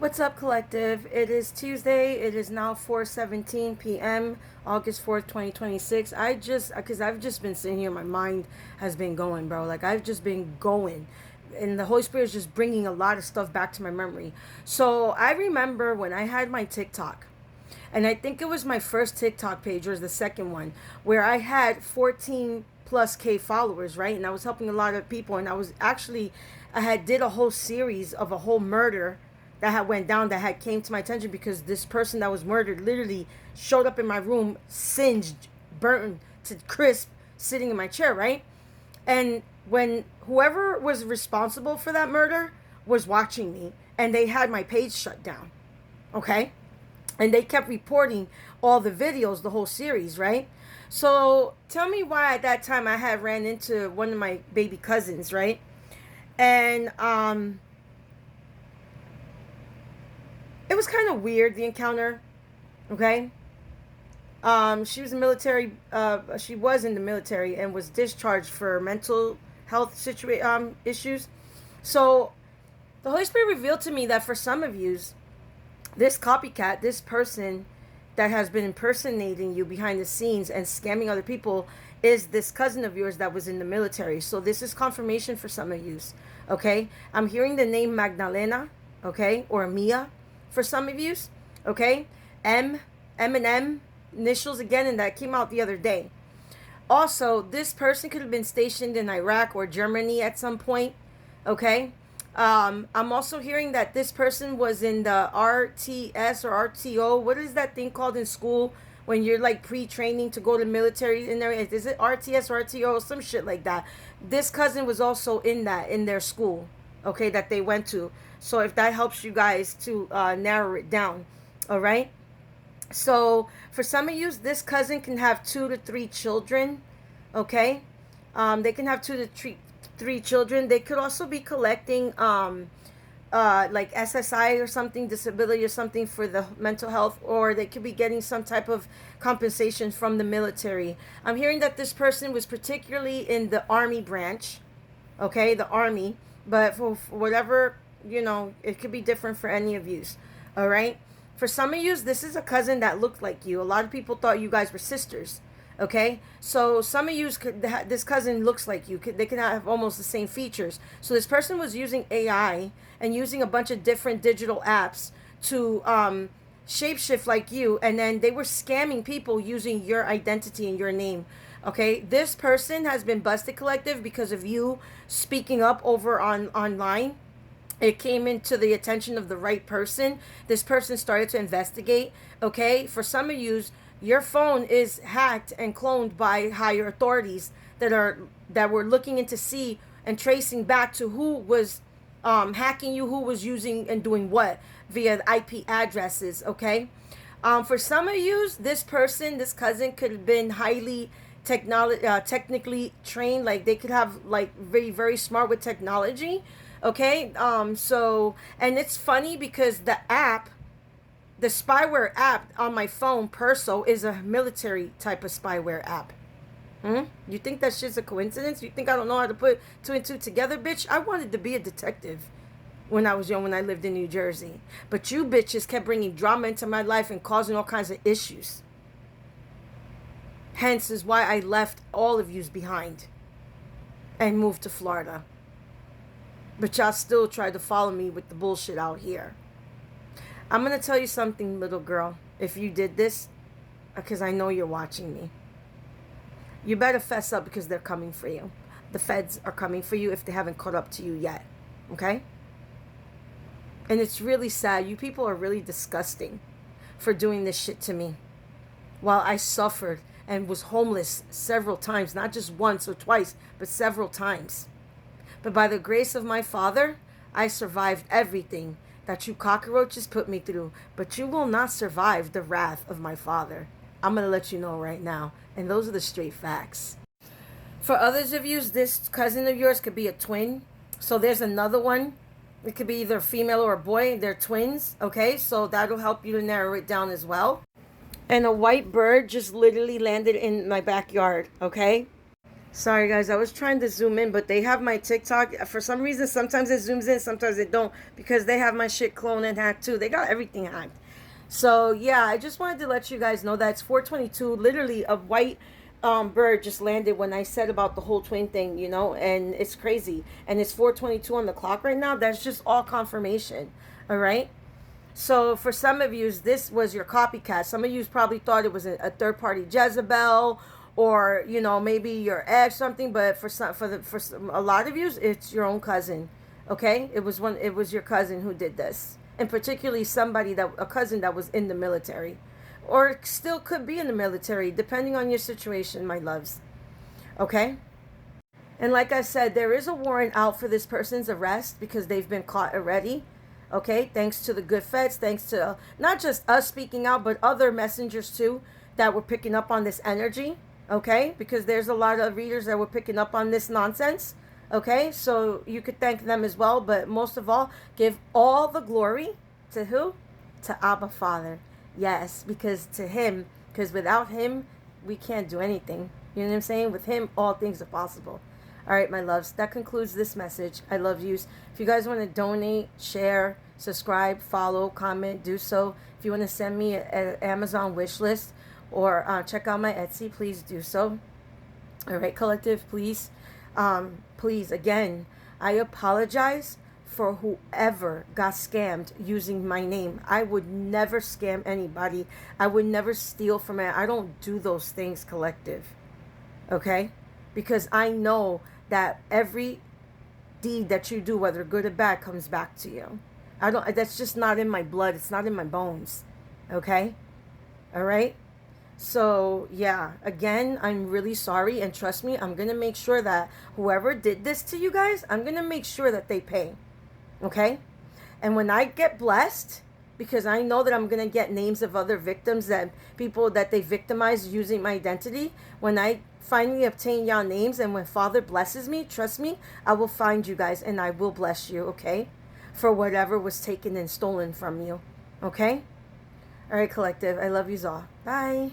What's up, collective? It is Tuesday. It is now 4:17 p.m. August 4th, 2026. Because I've just been sitting here, my mind has been going, bro. Like, I've just been going. And the Holy Spirit is just bringing a lot of stuff back to my memory. So, I remember when I had my TikTok, and I think it was my first TikTok page, or the second one, where I had 14 plus K followers, right? And I was helping a lot of people. And I had did a whole series of a whole murder that had went down, that had came to my attention, because this person that was murdered literally showed up in my room, singed, burnt to crisp, sitting in my chair, right? And when whoever was responsible for that murder was watching me, and they had my page shut down, okay? And they kept reporting all the videos, the whole series, right? So tell me why at that time I had ran into one of my baby cousins, right? And it was kind of weird, the encounter, okay? She was she was in the military and was discharged for mental health issues. So the Holy Spirit revealed to me that for some of you, this copycat, this person that has been impersonating you behind the scenes and scamming other people, is this cousin of yours that was in the military. So this is confirmation for some of you, okay? I'm hearing the name Magdalena, okay, or Mia for some of you, okay? M and M initials again, and that came out the other day. Also, this person could have been stationed in Iraq or Germany at some point, okay? I'm also hearing that this person was in the RTS or RTO. What is that thing called in school when you're like pre-training to go to military in there? Is it RTS or RTO? Some shit like that. This cousin was also in that, in their school, okay, that they went to. So if that helps you guys to narrow it down, all right? So for some of you, this cousin can have 2 to 3 children, okay? They can have 2 to 3 children. They could also be collecting like SSI or something, disability or something for the mental health, or they could be getting some type of compensation from the military. I'm hearing that this person was particularly in the Army branch, okay, the Army, but for whatever, you know, it could be different for any of you, all right? For some of you, this is a cousin that looked like you. A lot of people thought you guys were sisters, okay? So some of you, this cousin looks like you. They can have almost the same features. So this person was using AI and using a bunch of different digital apps to shapeshift like you, and then they were scamming people using your identity and your name, okay? This person has been busted, collective, because of you speaking up over online. It came into the attention of the right person. This person started to investigate, okay? For some of you, your phone is hacked and cloned by higher authorities that were looking into see and tracing back to who was hacking you, who was using and doing what via IP addresses, okay? For some of you, this person, this cousin, could have been highly technically trained. Like, they could have like very, very smart with technology, okay? So, and it's funny because the spyware app on my phone, Perso, is a military type of spyware app. You think that shit's a coincidence? You think I don't know how to put 2 and 2 together, bitch? I wanted to be a detective when I was young, when I lived in New Jersey. But you bitches kept bringing drama into my life and causing all kinds of issues. Hence is why I left all of yous behind and moved to Florida. But y'all still tried to follow me with the bullshit out here. I'm going to tell you something, little girl. If you did this, because I know you're watching me, you better fess up, because they're coming for you. The feds are coming for you if they haven't caught up to you yet. Okay? And it's really sad. You people are really disgusting for doing this shit to me. While I suffered and was homeless several times. Not just once or twice, but several times. But by the grace of my Father, I survived everything that you cockroaches put me through. But you will not survive the wrath of my Father. I'm going to let you know right now. And those are the straight facts. For others of you, this cousin of yours could be a twin. So there's another one. It could be either a female or a boy. They're twins. Okay, so that'll help you to narrow it down as well. And a white bird just literally landed in my backyard. Okay. Sorry guys, I was trying to zoom in, but they have my TikTok. For some reason, sometimes it zooms in, sometimes it don't, because they have my shit cloned and hacked too. They got everything hacked. So yeah, I just wanted to let you guys know that it's 4:22. Literally, a white bird just landed when I said about the whole twin thing, you know, and it's crazy. And it's 4:22 on the clock right now. That's just all confirmation. All right. So for some of you, this was your copycat. Some of you probably thought it was a third party Jezebel, or you know, maybe your ex something. But a lot of you, it's your own cousin. Okay, it was your cousin who did this, and particularly a cousin that was in the military, or still could be in the military, depending on your situation, my loves. Okay. And like I said, there is a warrant out for this person's arrest because they've been caught already. Okay, thanks to the good feds, thanks to not just us speaking out, but other messengers too that were picking up on this energy. Okay, because there's a lot of readers that were picking up on this nonsense. Okay, so you could thank them as well, but most of all, give all the glory to who? To Abba Father. Yes, because to Him, because without Him, we can't do anything. You know what I'm saying? With Him, all things are possible. All right, my loves, that concludes this message. I love yous. If you guys want to donate, share, subscribe, follow, comment, do so. If you want to send me an Amazon wish list or check out my Etsy, please do so. All right, collective, please. Please, again, I apologize for whoever got scammed using my name. I would never scam anybody. I would never steal from it. I don't do those things, collective. Okay? Because I know that every deed that you do, whether good or bad, comes back to you. That's just not in my blood. It's not in my bones. Okay? All right? So, yeah, again, I'm really sorry. And trust me, I'm going to make sure that whoever did this to you guys, I'm going to make sure that they pay. Okay? And when I get blessed, because I know that I'm going to get names of other victims, that people that they victimized using my identity, when I finally obtain y'all names and when Father blesses me, trust me, I will find you guys and I will bless you, okay? For whatever was taken and stolen from you, okay? All right, collective, I love yous all. Bye.